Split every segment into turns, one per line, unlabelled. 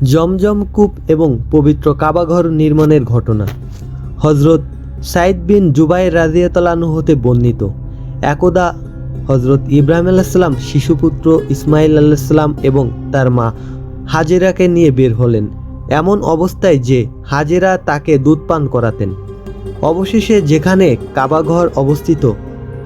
জমজম কূপ এবং পবিত্র কাবাঘর নির্মাণের ঘটনা। হজরত সাইদ বিন জুবাইর রাদিয়াল্লাহু আনহু হতে বর্ণিত, একদা হজরত ইব্রাহিম আলাইহিস সালাম শিশুপুত্র ইসমাইল আলাইহিস সালাম এবং তার মা হাজেরাকে নিয়ে বের হলেন, এমন অবস্থায় যে হাজেরা তাকে দুধ পান করাতেন। অবশেষে যেখানে কাবাঘর অবস্থিত,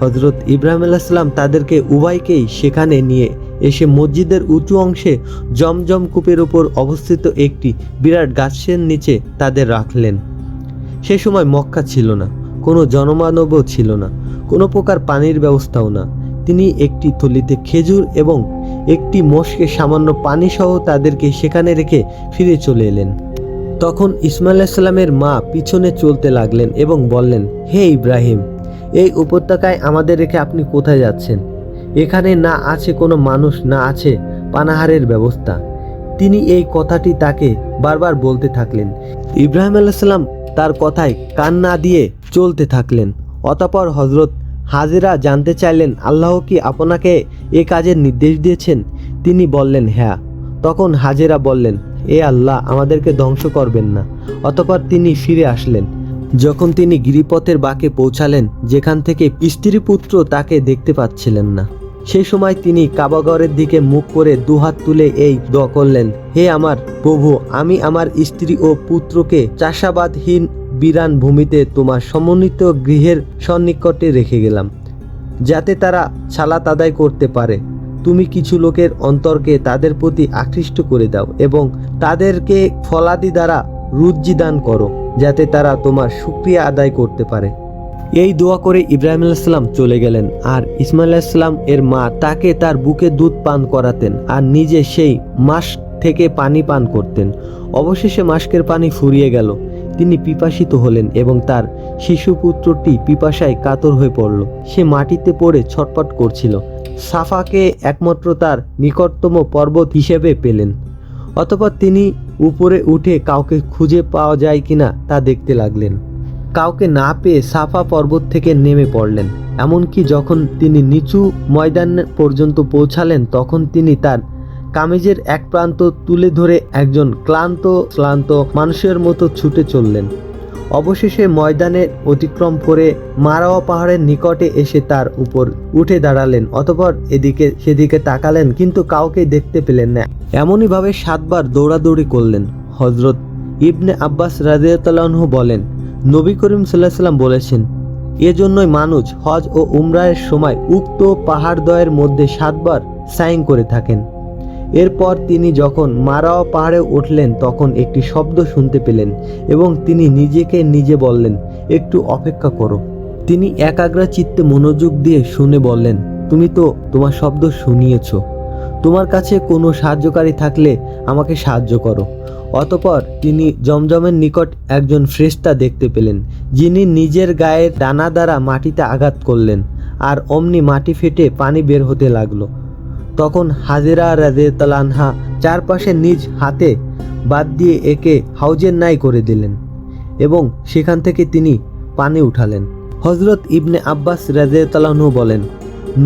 হজরত ইব্রাহিম আলাইহিস সালাম তাদেরকে উভয়কেই সেখানে নিয়ে এসে মসজিদের উঁচু অংশে জমজম কূপের উপর অবস্থিত একটি বিরাট গাছের নিচে তাদের রাখলেন। সে সময় মক্কা ছিল না, কোনো জনমানবও ছিল না, কোনো প্রকার পানির ব্যবস্থাও না। তিনি একটি থলিতে খেজুর এবং একটি মোষকে সামান্য পানি সহ তাদেরকে সেখানে রেখে ফিরে চলে এলেন। তখন ইসমাইল আলাইহিস সালামের মা পিছনে চলতে লাগলেন এবং বললেন, হে ইব্রাহিম, এই উপত্যকায় আমাদের রেখে আপনি কোথায় যাচ্ছেন? এখানে না আছে কোনো মানুষ, না আছে পানাহারের ব্যবস্থা। তিনি এই কথাটি তাকে বারবার বলতে থাকলেন। ইব্রাহিম আলাইহিস সালাম তার কথায় কান না দিয়ে চলতে থাকলেন। অতঃপর হজরত হাজেরা জানতে চাইলেন, আল্লাহ কি আপনাকে এ কাজের নির্দেশ দিয়েছেন? তিনি বললেন, হ্যাঁ। তখন হাজেরা বললেন, এ আল্লাহ, আমাদেরকে ধ্বংস করবেন না। অতঃপর তিনি ফিরে আসলেন। যখন তিনি গিরিপথের বাঁকে পৌঁছালেন, যেখান থেকে স্ত্রীপুত্র তাকে দেখতে পাচ্ছিলেন না, সেই সময় তিনি কাবাঘরের দিকে মুখ করে দুহাত তুলে এই দোয়া করলেন, হে আমার প্রভু, আমি আমার স্ত্রী ও পুত্রকে চাষাবাদহীন বিরান ভূমিতে তোমার সমন্বিত গৃহের সন্নিকটে রেখে গেলাম, যাতে তারা সালাত আদায় করতে পারে। তুমি কিছু লোকের অন্তরকে তাদের প্রতি আকৃষ্ট করে দাও এবং তাদেরকে ফলাদি দ্বারা রুজি দান করো, যাতে তারা তোমার শুকরিয়া আদায় করতে পারে। এই দোয়া করে ইব্রাহিম আলাইহিস সালাম চলে গেলেন, আর ইসমাইল আলাইহিস সালাম এর মা তাকে তার বুকে দুধ পান করাতেন আর নিজে সেই মাস্ক থেকে পানি পান করতেন। অবশেষে মাস্কের পানি ফুরিয়ে গেল। তিনি পিপাসিত হলেন এবং তার শিশুপুত্রটি পিপাসায় কাতর হয়ে পড়ল। সে মাটিতে পড়ে ছটফট করছিল। সাফাকে একমাত্র তার নিকটতম পর্বত হিসেবে পেলেন। অতঃপর তিনি উপরে উঠে কাউকে খুঁজে পাওয়া যায় কিনা তা দেখতে লাগলেন। কাউকে না পেয়ে সাফা পর্বত থেকে নেমে পড়লেন। এমনকি যখন তিনি নিচু ময়দান পর্যন্ত পৌঁছালেন, তখন তিনি তার কামিজের এক প্রান্ত তুলে ধরে একজন ক্লান্ত মানুষের মতো ছুটে চললেন। অবশেষে ময়দানে অতিক্রম করে মারাওয়া পাহাড়ের নিকটে এসে তার উপর উঠে দাঁড়ালেন। অতঃপর এদিকে সেদিকে তাকালেন, কিন্তু কাউকে দেখতে পেলেন না। এমনইভাবে 7 বার দৌড়াদৌড়ি করলেন। হজরত ইবনে আব্বাস রাদিয়াল্লাহু আনহু বলেন, নবী করিম সাল্লাল্লাহু আলাইহি ওয়াসাল্লাম বলেছেন, এজন্যই মানুষ হজ ও উমরাহের সময় উক্ত পাহাড়দ্বয়ের মধ্যে 7 বার সাইন করে থাকেন। এরপর তিনি যখন মারাওয়া পাহাড়ে উঠলেন, তখন একটি শব্দ শুনতে পেলেন এবং তিনি নিজেকে নিজে বললেন, একটু অপেক্ষা করো। তিনি একাগ্র চিত্তে মনোযোগ দিয়ে শুনে বললেন, তুমি তো তোমার শব্দ শুনিয়েছ, তোমার কাছে কোনো সাহায্যকারী থাকলে আমাকে সাহায্য করো। অতঃপর তিনি জমজমের নিকট একজন ফেরেশতা দেখতে পেলেন, যিনি নিজের গায়ের ডানা দ্বারা মাটিতে আঘাত করলেন, আর অমনি মাটি ফেটে পানি বের হতে লাগলো। তখন হাজেরা রাদিয়াল্লাহু আনহা চারপাশে নিজ হাতে বাদ দিয়ে একে হাউজের ন্যায় করে দিলেন এবং সেখান থেকে তিনি পানি উঠালেন। হজরত ইবনে আব্বাস রাদিয়াল্লাহু আনহু বলেন,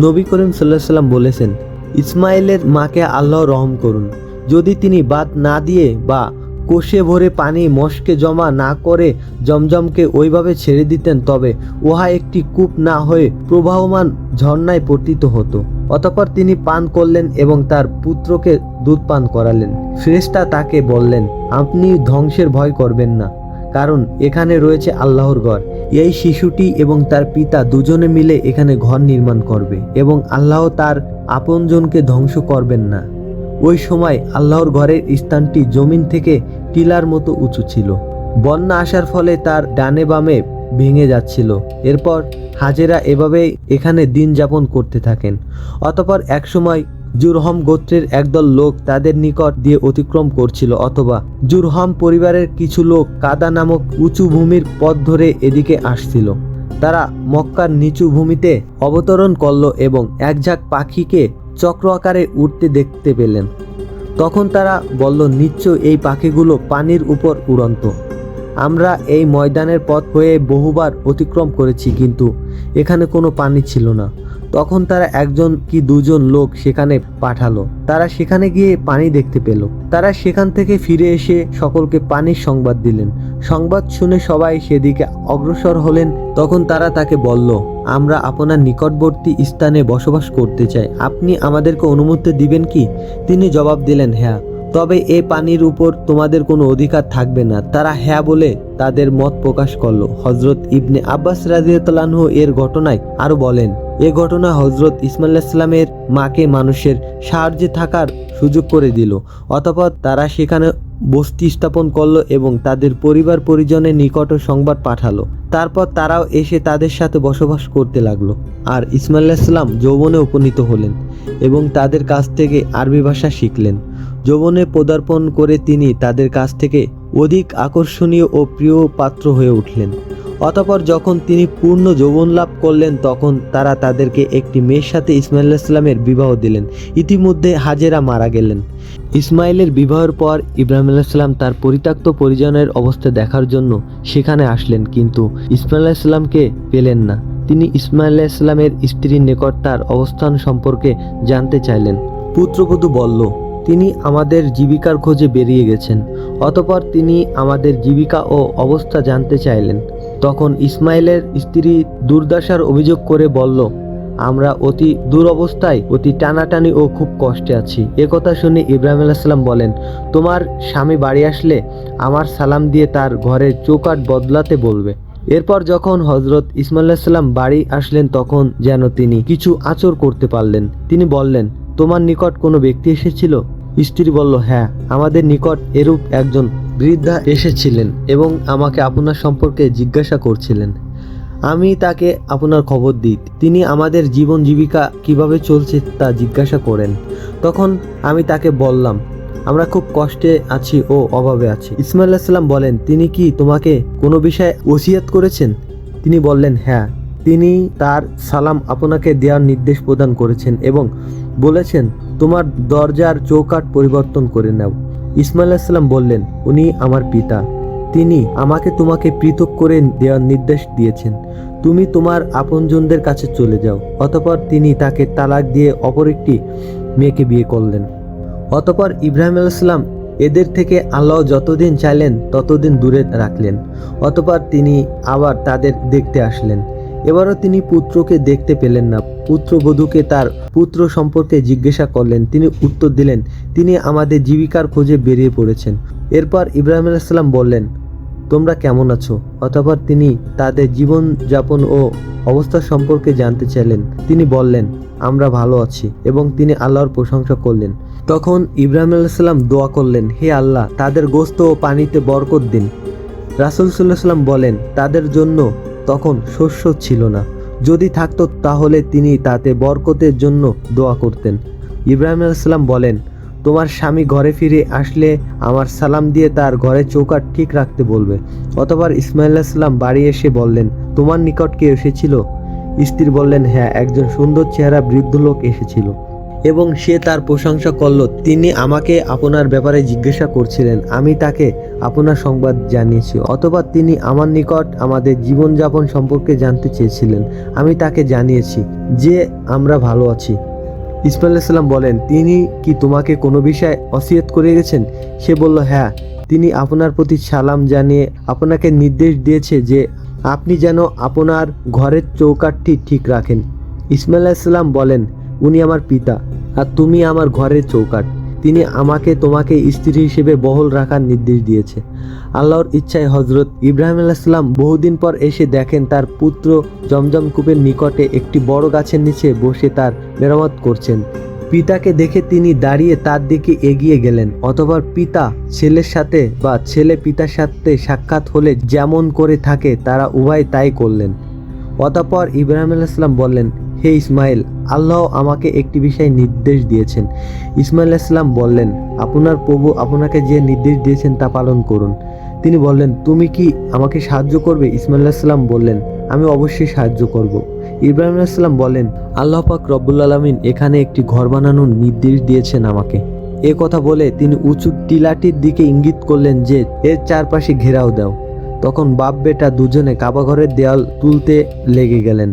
নবী করিম সাল্লাল্লাহু আলাইহি ওয়াসাল্লাম বলেছেন, ইসমাইলের মাকে আল্লাহ রহম করুন। যদি তিনি বাদ না দিয়ে বা কোষে ভরে পানি মশকে জমা না করে জমজমকে ওইভাবে ছেড়ে দিতেন, তবে উহা একটি কূপ না হয়ে প্রবাহমান ঝর্ণায় পতিত হতো। অতঃপর তিনি পান করলেন এবং তার পুত্রকে দুধ পান করালেন। ফেরেশতা তাকে বললেন, আপনি ধ্বংসের ভয় করবেন না, কারণ এখানে রয়েছে আল্লাহর ঘর। এই শিশুটি এবং তার পিতা দুজনে মিলে এখানে ঘর নির্মাণ করবে এবং আল্লাহ তার আপনজনকে ধ্বংস করবেন না। ওই সময় আল্লাহর ঘরের স্থানটি জমিন থেকে টিলার মতো উঁচু ছিল। বন্যা আসার ফলে তার ডানে বামে ভেঙে যাচ্ছিল। এরপর হাজেরা এভাবেই এখানে দিন যাপন করতে থাকেন। অতঃপর একসময় জুরহম গোত্রের একদল লোক তাদের নিকট দিয়ে অতিক্রম করছিল, অথবা জুরহম পরিবারের কিছু লোক কাদা নামক উঁচু ভূমির পথ ধরে এদিকে আসছিল। তারা মক্কার নিচু ভূমিতে অবতরণ করল এবং এক ঝাঁক পাখিকে চক্র আকারে উঠতে দেখতে পেলেন। তখন তারা বলল, নিশ্চয় এই পাখিগুলো পানির উপর উড়ন্ত। আমরা এই ময়দানের পথ হয়ে বহুবার অতিক্রম করেছি, কিন্তু এখানে কোনো পানি ছিল না। তখন তারা একজন কি দুজন লোক সেখানে পাঠালো। তারা সেখানে গিয়ে পানি দেখতে পেল। তারা সেখান থেকে ফিরে এসে সকলকে পানির সংবাদ দিলেন। সংবাদ শুনে সবাই সেদিকে অগ্রসর হলেন। তখন তারা তাকে বলল, আমরা আপনার নিকটবর্তী স্থানে বসবাস করতে চাই, আপনি আমাদেরকে অনুমতি দিবেন কি? তিনি জবাব দিলেন, হ্যাঁ, তবে এই পানির উপর তোমাদের কোনো অধিকার থাকবে না। তারা হ্যাঁ বলে তাদের মত প্রকাশ করলো। হযরত ইবনে আব্বাস রাদিয়াল্লাহু আনহু এর ঘটনায় আরো বলেন, এ ঘটনা হযরত ইসমাঈল আলাইহিস সালামের মাকে মানুষের সাহায্যে থাকার সুযোগ করে দিল। অতঃপর তারা সেখানে বস্তি স্থাপন করলো এবং তাদের পরিবার পরিজনের নিকট সংবাদ পাঠালো। তারপর তারাও এসে তাদের সাথে বসবাস করতে লাগলো। আর ইসমাঈল আলাইহিস সালাম যৌবনে উপনীত হলেন এবং তাদের কাছ থেকে আরবি ভাষা শিখলেন। যৌবনে পদার্পণ করে তিনি তাদের কাছ থেকে অধিক আকর্ষণীয় ও প্রিয় পাত্র হয়ে উঠলেন। অতঃপর যখন তিনি পূর্ণ যৌবন লাভ করলেন তখন তারা তাদেরকে একটি মেয়ের সাথে ইসমাঈল আলাইহিস সালামের বিবাহ দিলেন। ইতিমধ্যে হাজেরা মারা গেলেন। ইসমাইলের বিবাহের পর ইব্রাহিম আলাইহিস সালাম তার পরিত্যক্ত পরিজনের অবস্থা দেখার জন্য সেখানে আসলেন, কিন্তু ইসমাঈল আলাইহিস সালামকে পেলেন না। তিনি ইসমাঈল আলাইহিস সালামের স্ত্রীর নিকট তার অবস্থান সম্পর্কে জানতে চাইলেন। পুত্রবধূ বলল, তিনি আমাদের জীবিকার খোঁজে বেরিয়ে গেছেন। অতঃপর তিনি আমাদের জীবিকা ও অবস্থা জানতে চাইলেন। তখন ইসমাইলের স্ত্রী দুর্দশার অভিযোগ করে বলল, আমরা অতি দুরবস্থায়, অতি টানাটানি ও খুব কষ্টে আছি। একথা শুনে ইব্রাহিম আলাইহিস সালাম বলেন, তোমার স্বামী বাড়ি আসলে আমার সালাম দিয়ে তার ঘরের চৌকাঠ বদলাতে বলবে। এরপর যখন হযরত ইসমাঈল আলাইহিস সালাম বাড়ি আসলেন তখন যেন তিনি কিছু আচর করতে পারলেন। তিনি বললেন, তোমার নিকট কোনো ব্যক্তি এসেছিল? স্ত্রী বলল, হ্যাঁ, আমাদের নিকট এরূপ একজন বৃদ্ধা এসেছিলেন এবং আমাকে আপনার সম্পর্কে জিজ্ঞাসা করছিলেন। আমি তাকে আপনার খবর দিই। তিনি আমাদের জীবন জীবিকা কিভাবে চলছে তা জিজ্ঞাসা করেন। তখন আমি তাকে বললাম, আমরা খুব কষ্টে আছি ও অভাবে আছি। ইসমাঈল আলাইহিস সালাম বলেন, তিনি কি তোমাকে কোনো বিষয়ে ওসিয়ত করেছেন? তিনি বললেন, হ্যাঁ, তিনি তার সালাম আপনাকে দেওয়ার নির্দেশ প্রদান করেছেন এবং বলেছেন তোমার দরজার চৌকাঠ পরিবর্তন করে নাও। ইসমাঈল আলাইহিস সালাম বললেন, উনি আমার পিতা, তিনি আমাকে তোমাকে পৃথক করে দেওয়ার নির্দেশ দিয়েছেন। তুমি তোমার আপনজনদের কাছে চলে যাও। অতঃপর তিনি তাকে তালাক দিয়ে অপর একটি মেয়েকে বিয়ে করলেন। অতঃপর ইব্রাহিম আলাইহিস সালাম এদের থেকে আল্লাহ যতদিন চাইলেন ততদিন দূরে রাখলেন। অতঃপর তিনি আবার তাদের দেখতে আসলেন। এবারও তিনি পুত্রকে দেখতে পেলেন না। পুত্রবধূকে তার পুত্র সম্পর্কে জিজ্ঞাসা করলেন। তিনি উত্তর দিলেন, তিনি আমাদের জীবিকার খোঁজে বেরিয়ে পড়েছেন। এরপর ইব্রাহিম আলাইহিস সালাম বললেন, তোমরা কেমন আছো? অতঃপর তিনি তাদের জীবন যাপন ও অবস্থা সম্পর্কে জানতে চাইলেন। তিনি বললেন, আমরা ভালো আছি, এবং তিনি আল্লাহর প্রশংসা করলেন। তখন ইব্রাহিম আলাইহিস সালাম দোয়া করলেন, হে আল্লাহ, তাদের গোশত ও পানিতে বরকত দিন। রাসূল সাল্লাল্লাহু আলাইহি ওয়াসাল্লাম বলেন, তাদের জন্য তখন শস্য ছিল না, যদি থাকতো তাহলে তিনি তাতে বরকতের জন্য দোয়া করতেন। ইব্রাহিম আলাইহিস সালাম বলেন, তোমার স্বামী ঘরে ফিরে আসলে আমার সালাম দিয়ে তার ঘরের চৌকাঠ ঠিক রাখতে বলবে। অতঃপর ইসমাঈল আলাইহিস সালাম বাড়ি এসে বললেন, তোমার নিকট কে এসেছিল? স্ত্রী বললেন, হ্যাঁ, একজন সুন্দর চেহারা বৃদ্ধ লোক এসেছিল এবং সে তার প্রশংসা করল। তিনি আমাকে আপনার ব্যাপারে জিজ্ঞাসা করছিলেন, আমি তাকে আপনার সংবাদ জানিয়েছি। অতঃপর তিনি আমার নিকট আমাদের জীবনযাপন সম্পর্কে জানতে চেয়েছিলেন। আমি তাকে জানিয়েছি যে আমরা ভালো আছি। ইসমাঈল আলাইহিস সালাম বলেন, তিনি কি তোমাকে কোনো বিষয়ে ওসিয়ত করে গেছেন? সে বলল, হ্যাঁ, তিনি আপনার প্রতি সালাম জানিয়ে আপনাকে নির্দেশ দিয়েছে যে আপনি যেন আপনার ঘরের চৌকাঠটি ঠিক রাখেন। ইসমাঈল আলাইহিস সালাম বলেন, উনি আমার পিতা আর তুমি আমার ঘরের চৌকাঠ। তিনি আমাকে তোমাকে স্ত্রী হিসেবে বহাল রাখার নির্দেশ দিয়েছে। আল্লাহর ইচ্ছায় হযরত ইব্রাহিম আলাইহিস সালাম বহুদিন পর এসে দেখেন তার পুত্র জমজম কূপের নিকটে একটি বড় গাছের নিচে বসে তার মেরামত করছেন। পিতাকে দেখে তিনি দাঁড়িয়ে তার দিকে এগিয়ে গেলেন। অতঃপর পিতা ছেলের সাথে বা ছেলে পিতার সাথে সাক্ষাৎ হলে যেমন করে থাকে তারা উভয় তাই করলেন। অতঃপর ইব্রাহিম আলাইহিস সালাম বললেন, হে ইসমাইল, আল্লাহ আমাকে একটি বিষয় নির্দেশ দিয়েছেন। ইসমাঈল আলাইহিস সালাম বললেন, আপনার প্রভু আপনাকে যে নির্দেশ দিয়েছেন তা পালন করুন। তিনি বললেন, তুমি কি আমাকে সাহায্য করবে? ইসমাঈল আলাইহিস সালাম বললেন, আমি অবশ্যই সাহায্য করব। ইব্রাহিম আলাইহিস সালাম বলেন, আল্লাহ পাক রব্বুল আলামিন এখানে একটি ঘর বানানোর নির্দেশ দিয়েছেন আমাকে। এ কথা বলে তিনি উঁচু টিলাটির দিকে ইঙ্গিত করলেন যে এর চারপাশে ঘেরাও দাও। তখন বাপ বেটা দুজনে কাবা ঘরের দেয়াল তুলতে লেগে গেলেন।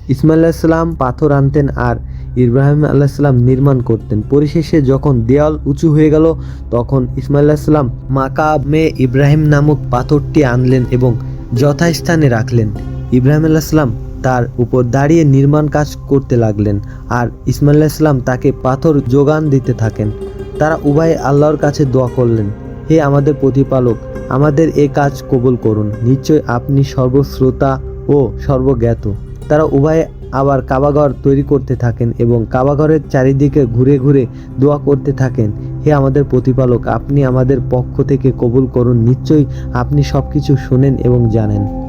ইসমাইল আলাইহিসসালাম পাথর আনতেন আর ইব্রাহিম আলাইহিসসালাম নির্মাণ করতেন। পরিশেষে যখন দেওয়াল উঁচু হয়ে গেল তখন ইসমাইল আলাইহিসসালাম মাকামে ইব্রাহিম নামক পাথরটি আনলেন এবং যথাস্থানে রাখলেন। ইব্রাহিম আলাইহিসসালাম তার উপর দাঁড়িয়ে নির্মাণ কাজ করতে লাগলেন আর ইসমাইল আলাইহিসসালাম তাকে পাথর যোগান দিতে থাকেন। তারা উভয়ে আল্লাহর কাছে দোয়া করলেন, হে আমাদের প্রতিপালক, আমাদের এ কাজ কবুল করুন, নিশ্চয় আপনি সর্বশ্রোতা ও সর্বজ্ঞাত। তারা উভয়ে আবার কাবাঘর তৈরি করতে থাকেন এবং কাবাঘরের চারিদিকে ঘুরে ঘুরে দোয়া করতে থাকেন, হে আমাদের প্রতিপালক, আপনি আমাদের পক্ষ থেকে কবুল করুন, নিশ্চয়ই আপনি সবকিছু শোনেন এবং জানেন।